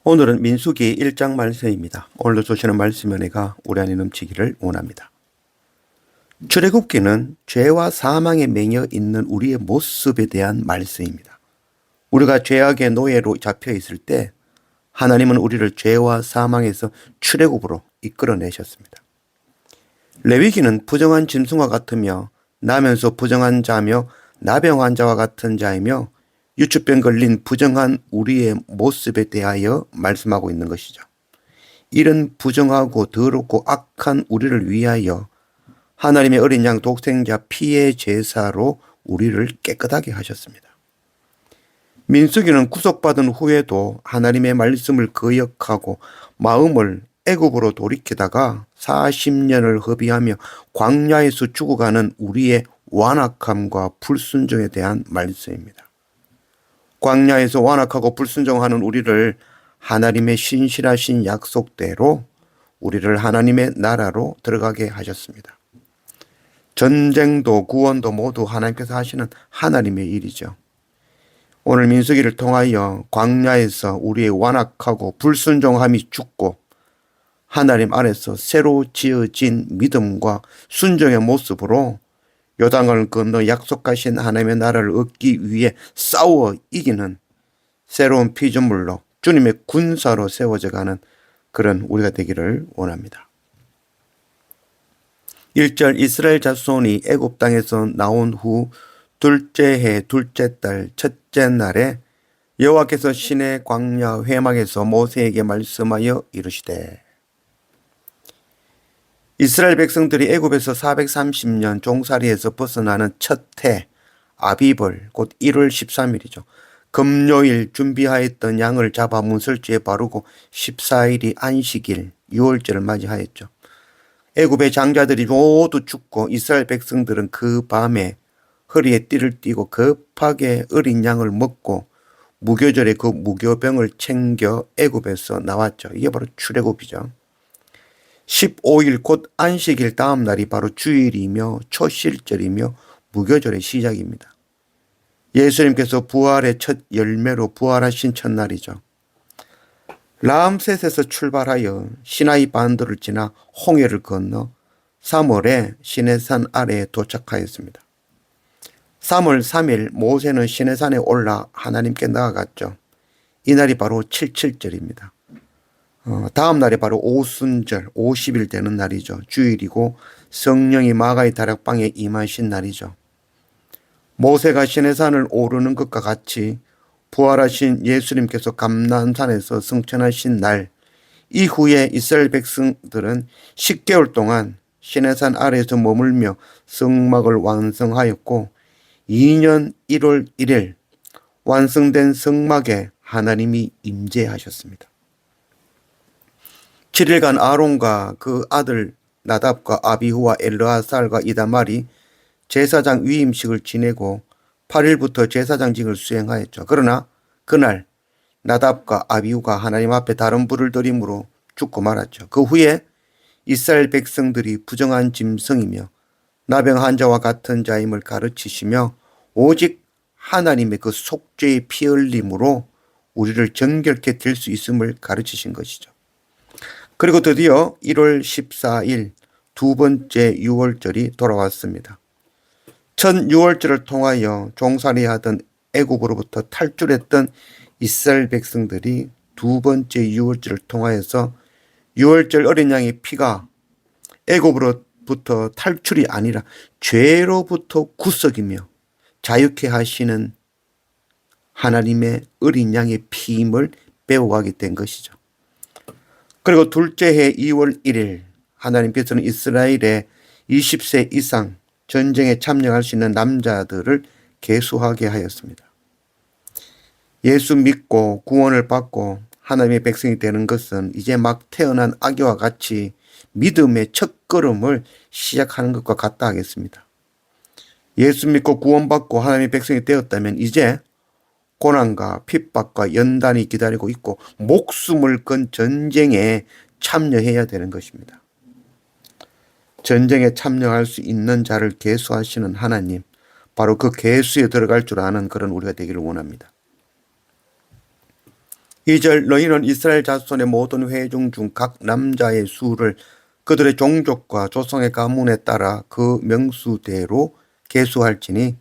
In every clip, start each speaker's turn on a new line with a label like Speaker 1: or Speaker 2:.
Speaker 1: 오늘은 민수기 1장 말씀입니다. 오늘도 주시는 말씀의 은혜가 우리 안에 넘치기를 원합니다. 출애굽기는 죄와 사망에 매여 있는 우리의 모습에 대한 말씀입니다. 우리가 죄악의 노예로 잡혀 있을 때 하나님은 우리를 죄와 사망에서 출애굽으로 이끌어내셨습니다. 레위기는 부정한 짐승과 같으며 나면서 부정한 자며 나병 환자와 같은 자이며 유축병 걸린 부정한 우리의 모습에 대하여 말씀하고 있는 것이죠. 이런 부정하고 더럽고 악한 우리를 위하여 하나님의 어린 양 독생자 피의 제사로 우리를 깨끗하게 하셨습니다. 민수기는 구속받은 후에도 하나님의 말씀을 거역하고 마음을 애굽으로 돌이키다가 40년을 허비하며 광야에서 죽어가는 우리의 완악함과 불순종에 대한 말씀입니다. 광야에서 완악하고 불순종하는 우리를 하나님의 신실하신 약속대로 우리를 하나님의 나라로 들어가게 하셨습니다. 전쟁도 구원도 모두 하나님께서 하시는 하나님의 일이죠. 오늘 민수기를 통하여 광야에서 우리의 완악하고 불순종함이 죽고 하나님 안에서 새로 지어진 믿음과 순종의 모습으로 요단강을 건너 약속하신 하나님의 나라를 얻기 위해 싸워 이기는 새로운 피조물로 주님의 군사로 세워져 가는 그런 우리가 되기를 원합니다. 1절 이스라엘 자손이 애굽 땅에서 나온 후 둘째 해 둘째 달 첫째 날에 여호와께서 시내 광야 회막에서 모세에게 말씀하여 이르시되 이스라엘 백성들이 애굽에서 430년 종살이에서 벗어나는 첫 해 아비벌 곧 1월 13일이죠. 금요일 준비하였던 양을 잡아 문설주에 바르고 14일이 안식일 6월절을 맞이하였죠. 애굽의 장자들이 모두 죽고 이스라엘 백성들은 그 밤에 허리에 띠를 띠고 급하게 어린 양을 먹고 무교절에 그 무교병을 챙겨 애굽에서 나왔죠. 이게 바로 출애굽이죠. 15일 곧 안식일 다음 날이 바로 주일이며 초실절이며 무교절의 시작입니다. 예수님께서 부활의 첫 열매로 부활하신 첫날이죠. 라암셋에서 출발하여 시나이 반도를 지나 홍해를 건너 3월에 시내산 아래에 도착하였습니다. 3월 3일 모세는 시내산에 올라 하나님께 나아갔죠. 이날이 바로 77절입니다. 다음 날이 바로 오순절 50일 되는 날이죠. 주일이고 성령이 마가의 다락방에 임하신 날이죠. 모세가 시내산을 오르는 것과 같이 부활하신 예수님께서 감람산에서 승천하신 날 이후에 이스라엘 백성들은 10개월 동안 시내산 아래에서 머물며 성막을 완성하였고 2년 1월 1일 완성된 성막에 하나님이 임재하셨습니다. 7일간 아론과 그 아들 나답과 아비후와 엘르아살과 이다말이 제사장 위임식을 지내고 8일부터 제사장직을 수행하였죠. 그러나 그날 나답과 아비후가 하나님 앞에 다른 불을 들임으로 죽고 말았죠. 그 후에 이스라엘 백성들이 부정한 짐승이며 나병 환자와 같은 자임을 가르치시며 오직 하나님의 그 속죄의 피 흘림으로 우리를 정결케 될 수 있음을 가르치신 것이죠. 그리고 드디어 1월 14일 두 번째 유월절이 돌아왔습니다. 첫 유월절을 통하여 종살이하던 애굽으로부터 탈출했던 이스라엘 백성들이 두 번째 유월절을 통하여서 유월절 어린 양의 피가 애굽으로부터 탈출이 아니라 죄로부터 구속이며 자유케 하시는 하나님의 어린 양의 피임을 배워가게 된 것이죠. 그리고 둘째 해 2월 1일 하나님께서는 이스라엘의 20세 이상 전쟁에 참여할 수 있는 남자들을 계수하게 하였습니다. 예수 믿고 구원을 받고 하나님의 백성이 되는 것은 이제 막 태어난 아기와 같이 믿음의 첫걸음을 시작하는 것과 같다 하겠습니다. 예수 믿고 구원받고 하나님의 백성이 되었다면 이제 고난과 핍박과 연단이 기다리고 있고 목숨을 건 전쟁에 참여해야 되는 것입니다. 전쟁에 참여할 수 있는 자를 계수하시는 하나님, 바로 그 계수에 들어갈 줄 아는 그런 우리가 되기를 원합니다. 2절 너희는 이스라엘 자손의 모든 회중 중 각 남자의 수를 그들의 종족과 조상의 가문에 따라 그 명수대로 계수할지니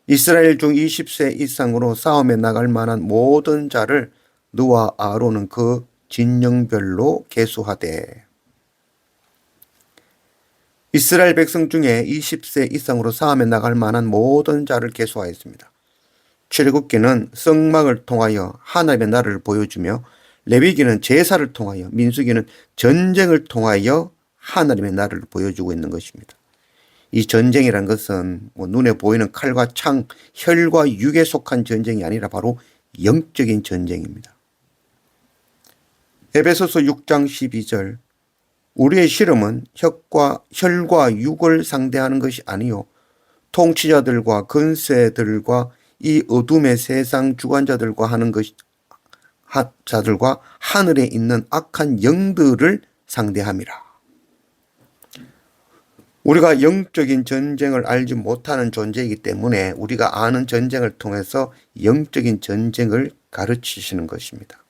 Speaker 1: 이스라엘 중 20세 이상으로 싸움에 나갈 만한 모든 자를 너와 아론은 그 진영별로 계수하되. 이스라엘 백성 중에 20세 이상으로 싸움에 나갈 만한 모든 자를 계수하였습니다. 출애굽기는 성막을 통하여 하나님의 나라를 보여주며 레위기는 제사를 통하여, 민수기는 전쟁을 통하여 하나님의 나라를 보여주고 있는 것입니다. 이 전쟁이란 것은 눈에 보이는 칼과 창, 혈과 육에 속한 전쟁이 아니라 바로 영적인 전쟁입니다. 에베소서 6장 12절 우리의 씨름은 혈과 육을 상대하는 것이 아니요 통치자들과 권세들과 이 어둠의 세상 주관자들과 자들과 하늘에 있는 악한 영들을 상대함이라. 우리가 영적인 전쟁을 알지 못하는 존재이기 때문에 우리가 아는 전쟁을 통해서 영적인 전쟁을 가르치시는 것입니다.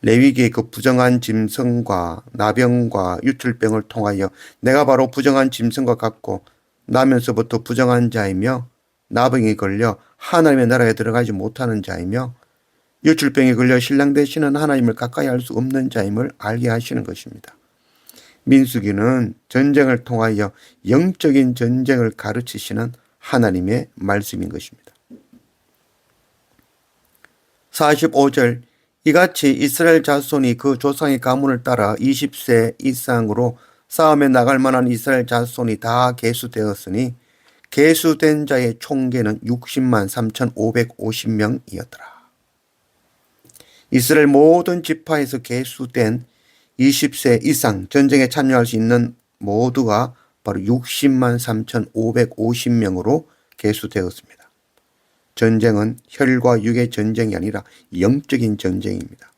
Speaker 1: 레위기의 그 부정한 짐승과 나병과 유출병을 통하여 내가 바로 부정한 짐승과 같고 나면서부터 부정한 자이며 나병이 걸려 하나님의 나라에 들어가지 못하는 자이며 유출병에 걸려 신랑 되시는 하나님을 가까이 할 수 없는 자임을 알게 하시는 것입니다. 민수기는 전쟁을 통하여 영적인 전쟁을 가르치시는 하나님의 말씀인 것입니다. 45절 이같이 이스라엘 자손이 그 조상의 가문을 따라 20세 이상으로 싸움에 나갈 만한 이스라엘 자손이 다 계수되었으니 계수된 자의 총계는 60만 3,550명이었더라. 이스라엘 모든 지파에서 계수된 20세 이상 전쟁에 참여할 수 있는 모두가 바로 60만 3,550명으로 계수되었습니다. 전쟁은 혈과 육의 전쟁이 아니라 영적인 전쟁입니다.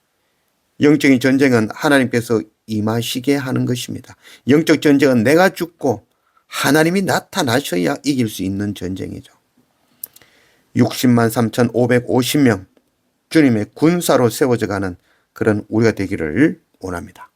Speaker 1: 영적인 전쟁은 하나님께서 임하시게 하는 것입니다. 영적 전쟁은 내가 죽고 하나님이 나타나셔야 이길 수 있는 전쟁이죠. 60만 3,550명 주님의 군사로 세워져 가는 그런 우리가 되기를 원합니다.